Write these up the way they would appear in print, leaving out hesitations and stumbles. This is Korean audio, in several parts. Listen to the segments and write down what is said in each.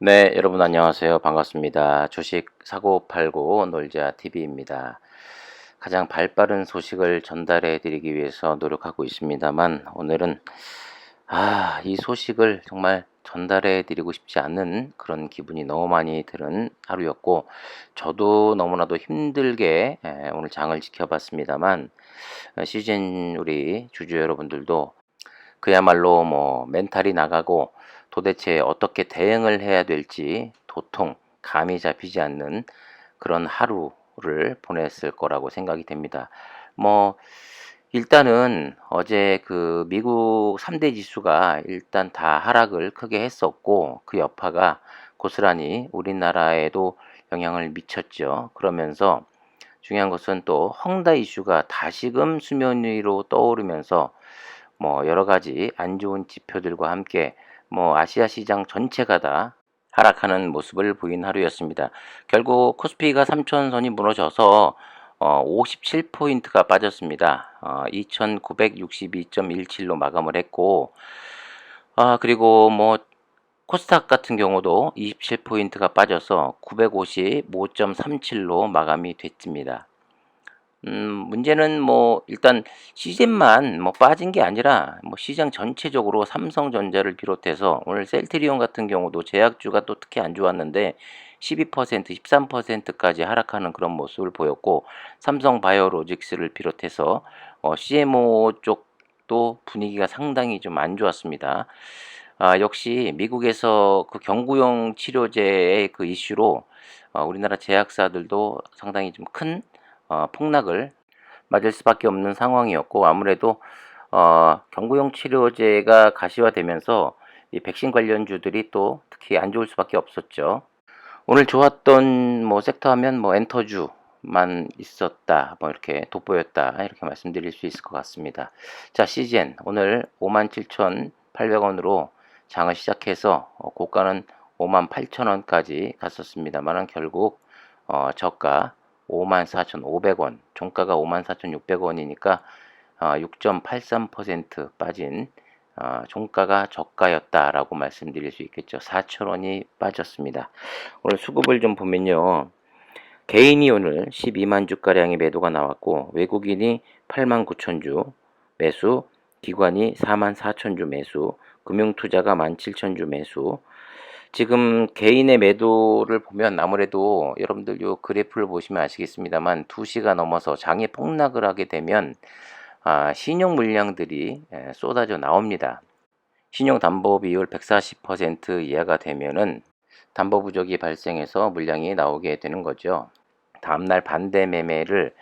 네, 여러분 안녕하세요. 반갑습니다. 주식 사고 팔고 놀자 TV입니다. 가장 발빠른 소식을 전달해 드리기 위해서 노력하고 있습니다만 오늘은 이 소식을 정말 전달해 드리고 싶지 않은 그런 기분이 너무 많이 드는 하루였고 저도 너무나도 힘들게 오늘 장을 지켜봤습니다만 시즌 우리 주주 여러분들도 그야말로 뭐 멘탈이 나가고 도대체 어떻게 대응을 해야 될지 도통 감이 잡히지 않는 그런 하루를 보냈을 거라고 생각이 됩니다. 뭐 일단은 어제 그 미국 3대 지수가 일단 다 하락을 크게 했었고 그 여파가 고스란히 우리나라에도 영향을 미쳤죠. 그러면서 중요한 것은 또 헝다 이슈가 다시금 수면 위로 떠오르면서 뭐 여러 가지 안 좋은 지표들과 함께 뭐 아시아 시장 전체가 다 하락하는 모습을 보인 하루였습니다. 결국 코스피가 3천선이 무너져서 57포인트가 빠졌습니다. 2962.17로 마감을 했고 그리고 뭐 코스닥 같은 경우도 27포인트가 빠져서 955.37로 마감이 됐습니다. 문제는 뭐 일단 시즌만 뭐 빠진 게 아니라 뭐 시장 전체적으로 삼성전자를 비롯해서 오늘 셀트리온 같은 경우도 제약주가 또 특히 안 좋았는데 12%, 13%까지 하락하는 그런 모습을 보였고 삼성바이오로직스를 비롯해서 CMO 쪽도 분위기가 상당히 좀 안 좋았습니다. 역시 미국에서 그 경구용 치료제의 그 이슈로 우리나라 제약사들도 상당히 좀큰 폭락을 맞을 수밖에 없는 상황이었고 아무래도 경구용 치료제가 가시화되면서 이 백신 관련주들이 또 특히 안 좋을 수밖에 없었죠. 오늘 좋았던 뭐 섹터 하면 뭐 엔터주만 있었다, 뭐 이렇게 돋보였다 이렇게 말씀드릴 수 있을 것 같습니다. 자, CGN 오늘 57,800원으로 장을 시작해서 고가는 58,000원까지 갔었습니다만 결국 저가 54,500원, 종가가 54,600원이니까 6.83% 빠진 종가가 저가였다라고 말씀드릴 수 있겠죠. 4,000원이 빠졌습니다. 오늘 수급을 좀 보면요. 개인이 오늘 12만 주가량의 매도가 나왔고 외국인이 8만 9천 주 매수, 기관이 4만 4천 주 매수, 금융투자가 1만 7천 주 매수. 지금 개인의 매도를 보면 아무래도 여러분들 요 그래프를 보시면 아시겠습니다만 2시가 넘어서 장이 폭락을 하게 되면 신용 물량들이 쏟아져 나옵니다. 신용 담보 비율 140% 이하가 되면은 담보 부족이 발생해서 물량이 나오게 되는 거죠. 다음날 반대 매매를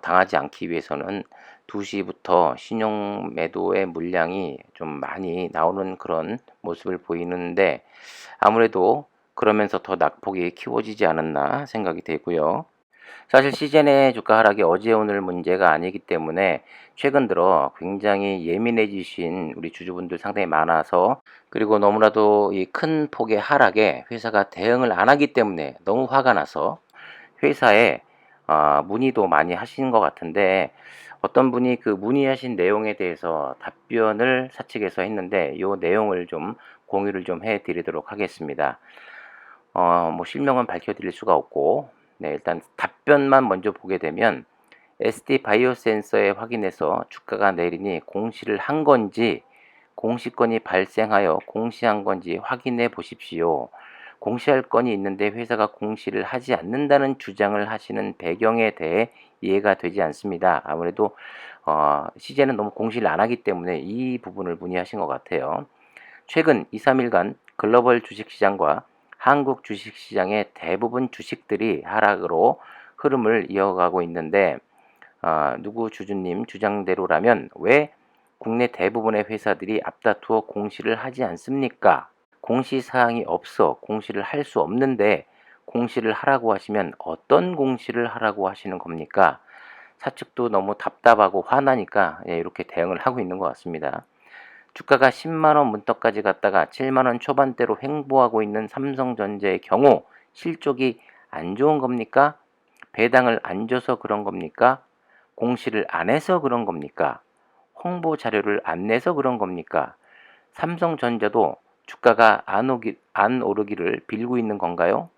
당하지 않기 위해서는 2시부터 신용 매도의 물량이 좀 많이 나오는 그런 모습을 보이는데 아무래도 그러면서 더 낙폭이 키워지지 않았나 생각이 되고요. 사실 시즌의 주가 하락이 어제 오늘 문제가 아니기 때문에 최근 들어 굉장히 예민해지신 우리 주주분들 상당히 많아서 그리고 너무나도 이 큰 폭의 하락에 회사가 대응을 안 하기 때문에 너무 화가 나서 회사에 문의도 많이 하신 것 같은데 어떤 분이 그 문의하신 내용에 대해서 답변을 사측에서 했는데 이 내용을 좀 공유를 좀 해드리도록 하겠습니다. 뭐 실명은 밝혀드릴 수가 없고 일단 답변만 먼저 보게 되면 SD 바이오센서에 확인해서 주가가 내리니 공시를 한 건지 공시건이 발생하여 공시한 건지 확인해 보십시오. 공시할 건이 있는데 회사가 공시를 하지 않는다는 주장을 하시는 배경에 대해 이해가 되지 않습니다. 아무래도 시제는 너무 공시를 안 하기 때문에 이 부분을 문의하신 것 같아요. 최근 2, 3일간 글로벌 주식시장과 한국 주식시장의 대부분 주식들이 하락으로 흐름을 이어가고 있는데 누구 주주님 주장대로라면 왜 국내 대부분의 회사들이 앞다투어 공시를 하지 않습니까? 공시사항이 없어 공시를 할 수 없는데 공시를 하라고 하시면 어떤 공시를 하라고 하시는 겁니까? 사측도 너무 답답하고 화나니까 이렇게 대응을 하고 있는 것 같습니다. 주가가 10만원 문턱까지 갔다가 7만원 초반대로 횡보하고 있는 삼성전자의 경우 실적이 안 좋은 겁니까? 배당을 안 줘서 그런 겁니까? 공시를 안 해서 그런 겁니까? 홍보 자료를 안 내서 그런 겁니까? 삼성전자도 주가가 안 오르기를 빌고 있는 건가요?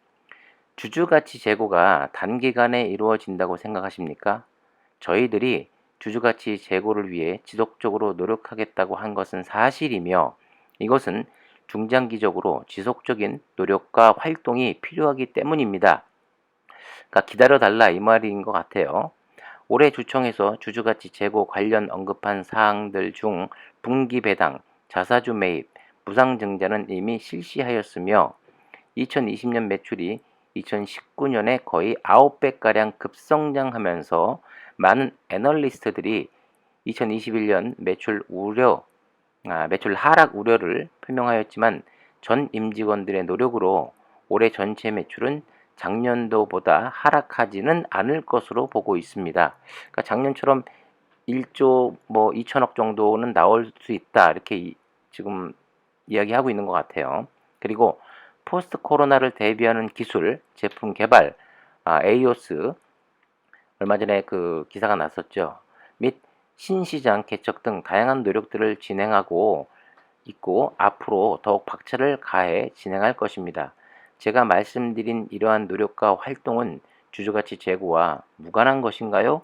주주가치 재고가 단기간에 이루어진다고 생각하십니까? 저희들이 주주가치 재고를 위해 지속적으로 노력하겠다고 한 것은 사실이며 이것은 중장기적으로 지속적인 노력과 활동이 필요하기 때문입니다. 그러니까 기다려달라 이 말인 것 같아요. 올해 주총에서 주주가치 재고 관련 언급한 사항들 중 분기 배당, 자사주 매입, 무상증자는 이미 실시하였으며 2020년 매출이 2019년에 거의 9배가량 급성장하면서 많은 애널리스트들이 2021년 매출 하락 우려를 표명하였지만 전 임직원들의 노력으로 올해 전체 매출은 작년도보다 하락하지는 않을 것으로 보고 있습니다. 그러니까 작년처럼 1조 2천억 정도는 나올 수 있다 이렇게 지금 이야기하고 있는 것 같아요. 그리고 포스트 코로나를 대비하는 기술, 제품 개발, AOS 얼마 전에 그 기사가 났었죠. 및 신시장 개척 등 다양한 노력들을 진행하고 있고 앞으로 더욱 박차를 가해 진행할 것입니다. 제가 말씀드린 이러한 노력과 활동은 주주가치 재고와 무관한 것인가요?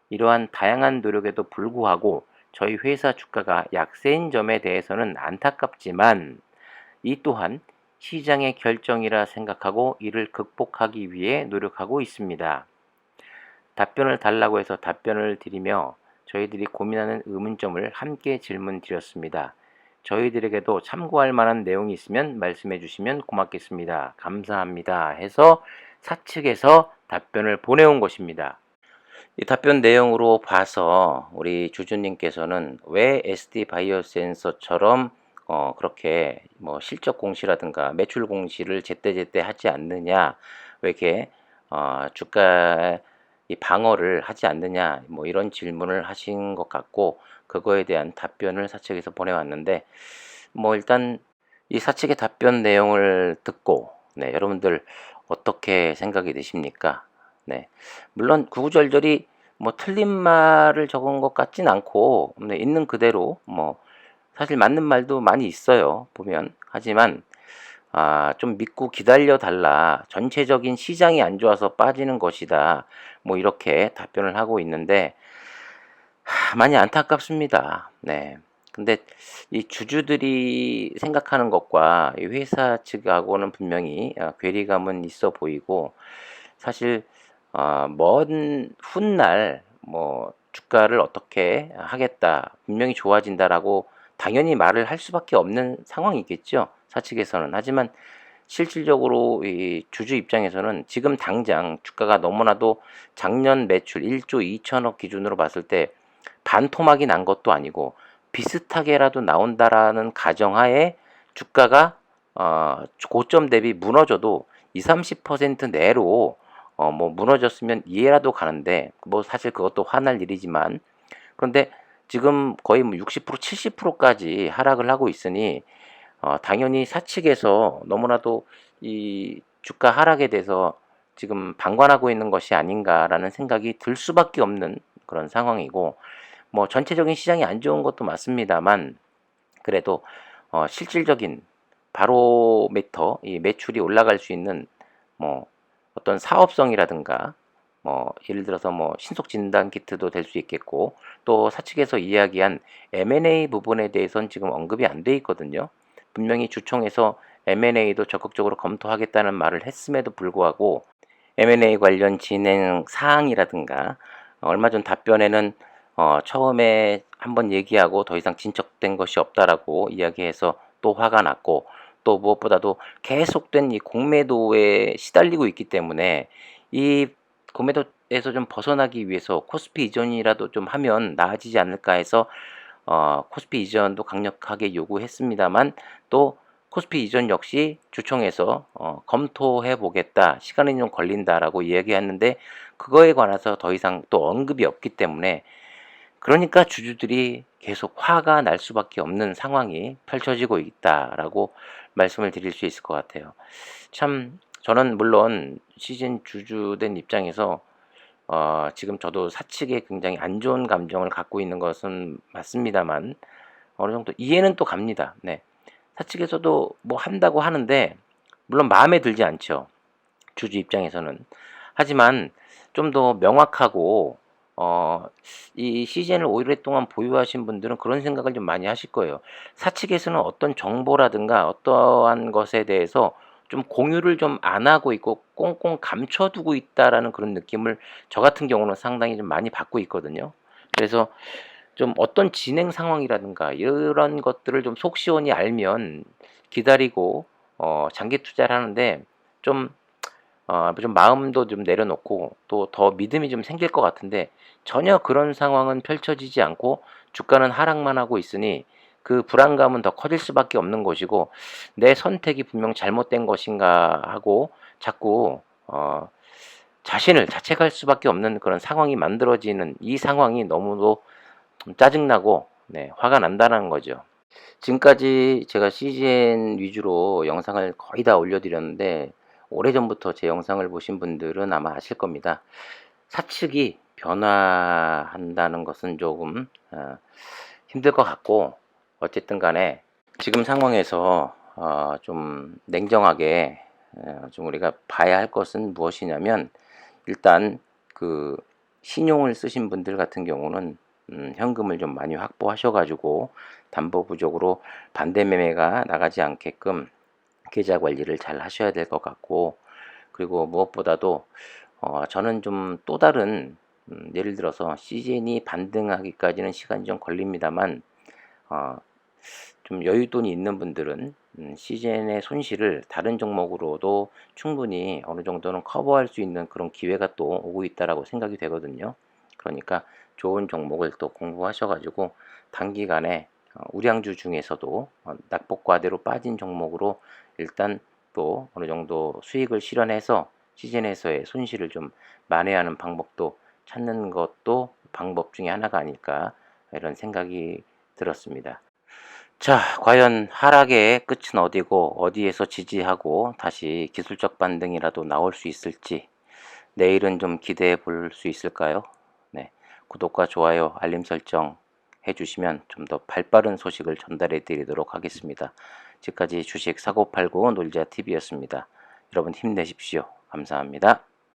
이러한 다양한 노력에도 불구하고 저희 회사 주가가 약세인 점에 대해서는 안타깝지만 이 또한 시장의 결정이라 생각하고 이를 극복하기 위해 노력하고 있습니다. 답변을 달라고 해서 답변을 드리며 저희들이 고민하는 의문점을 함께 질문 드렸습니다. 저희들에게도 참고할 만한 내용이 있으면 말씀해 주시면 고맙겠습니다. 감사합니다. 해서 사측에서 답변을 보내온 것입니다. 이 답변 내용으로 봐서 우리 주주님께서는 왜 SD 바이오 센서처럼 그렇게 실적 공시라든가 매출 공시를 제때제때 하지 않느냐, 왜 이렇게 주가 이 방어를 하지 않느냐, 이런 질문을 하신 것 같고 그거에 대한 답변을 사측에서 보내왔는데 일단 이 사측의 답변 내용을 듣고 여러분들 어떻게 생각이 되십니까? 네, 물론 구구절절히 틀린 말을 적은 것 같진 않고 있는 그대로 사실 맞는 말도 많이 있어요 보면. 하지만 좀 믿고 기다려 달라, 전체적인 시장이 안 좋아서 빠지는 것이다, 이렇게 답변을 하고 있는데 많이 안타깝습니다. 네. 근데 이 주주들이 생각하는 것과 이 회사 측하고는 분명히 괴리감은 있어 보이고, 사실 먼 훗날 주가를 어떻게 하겠다, 분명히 좋아진다라고 당연히 말을 할 수밖에 없는 상황이겠죠, 사측에서는. 하지만 실질적으로 이 주주 입장에서는 지금 당장 주가가 너무나도 작년 매출 1조 2천억 기준으로 봤을 때 반토막이 난 것도 아니고 비슷하게라도 나온다라는 가정하에 주가가 고점 대비 무너져도 20-30% 내로 무너졌으면 이해라도 가는데, 사실 그것도 화날 일이지만, 그런데 지금 거의 60% 70%까지 하락을 하고 있으니 당연히 사측에서 너무나도 이 주가 하락에 대해서 지금 방관하고 있는 것이 아닌가라는 생각이 들 수밖에 없는 그런 상황이고, 전체적인 시장이 안 좋은 것도 맞습니다만 그래도 실질적인 바로미터, 이 매출이 올라갈 수 있는 어떤 사업성이라든가 예를 들어서 신속 진단 키트도 될 수 있겠고, 또 사측에서 이야기한 M&A 부분에 대해서는 지금 언급이 안 돼 있거든요. 분명히 주총에서 M&A도 적극적으로 검토하겠다는 말을 했음에도 불구하고 M&A 관련 진행 사항이라든가 얼마 전 답변에는 처음에 한번 얘기하고 더 이상 진척된 것이 없다라고 이야기해서 또 화가 났고, 또 무엇보다도 계속된 이 공매도에 시달리고 있기 때문에 이 공매도에서 좀 벗어나기 위해서 코스피 이전이라도 좀 하면 나아지지 않을까 해서 코스피 이전도 강력하게 요구했습니다만, 또 코스피 이전 역시 주총에서 검토해 보겠다, 시간이 좀 걸린다라고 이야기했는데 그거에 관해서 더 이상 또 언급이 없기 때문에, 그러니까 주주들이 계속 화가 날 수밖에 없는 상황이 펼쳐지고 있다라고 말씀을 드릴 수 있을 것 같아요. 참 저는 물론 시즌 주주된 입장에서 지금 저도 사측에 굉장히 안 좋은 감정을 갖고 있는 것은 맞습니다만 어느 정도 이해는 또 갑니다. 네. 사측에서도 뭐 한다고 하는데 물론 마음에 들지 않죠. 주주 입장에서는. 하지만 좀 더 명확하고 이 CGN을 오랫동안 보유하신 분들은 그런 생각을 좀 많이 하실 거예요. 사측에서는 어떤 정보라든가 어떠한 것에 대해서 좀 공유를 좀 안 하고 있고 꽁꽁 감춰두고 있다라는 그런 느낌을 저 같은 경우는 상당히 좀 많이 받고 있거든요. 그래서 좀 어떤 진행 상황이라든가 이런 것들을 좀 속 시원히 알면 기다리고 장기 투자를 하는데 좀 좀 마음도 좀 내려놓고 또 더 믿음이 좀 생길 것 같은데 전혀 그런 상황은 펼쳐지지 않고 주가는 하락만 하고 있으니 그 불안감은 더 커질 수밖에 없는 것이고, 내 선택이 분명 잘못된 것인가 하고 자꾸 자신을 자책할 수밖에 없는 그런 상황이 만들어지는 이 상황이 너무도 짜증나고, 네, 화가 난다는 거죠. 지금까지 제가 CGN 위주로 영상을 거의 다 올려드렸는데 오래전부터 제 영상을 보신 분들은 아마 아실 겁니다. 사측이 변화한다는 것은 조금 힘들 것 같고, 어쨌든 간에 지금 상황에서 좀 냉정하게 좀 우리가 봐야 할 것은 무엇이냐면, 일단 그 신용을 쓰신 분들 같은 경우는 현금을 좀 많이 확보하셔가지고 담보 부족으로 반대 매매가 나가지 않게끔 계좌 관리를 잘 하셔야 될 것 같고, 그리고 무엇보다도 저는 좀 또 다른 예를 들어서 CGN이 반등하기까지는 시간이 좀 걸립니다만 어, 좀 여윳돈이 있는 분들은 CGN의 손실을 다른 종목으로도 충분히 어느 정도는 커버할 수 있는 그런 기회가 또 오고 있다라고 생각이 되거든요. 그러니까 좋은 종목을 또 공부하셔가지고 단기간에 우량주 중에서도 낙폭과대로 빠진 종목으로 일단 또 어느 정도 수익을 실현해서 시즌에서의 손실을 좀 만회하는 방법도 찾는 것도 방법 중에 하나가 아닐까, 이런 생각이 들었습니다. 자, 과연 하락의 끝은 어디고 어디에서 지지하고 다시 기술적 반등이라도 나올 수 있을지 내일은 좀 기대해 볼 수 있을까요? 네, 구독과 좋아요, 알림 설정 해주시면 좀 더 발빠른 소식을 전달해 드리도록 하겠습니다. 지금까지 주식 사고팔고 놀자TV였습니다. 여러분 힘내십시오. 감사합니다.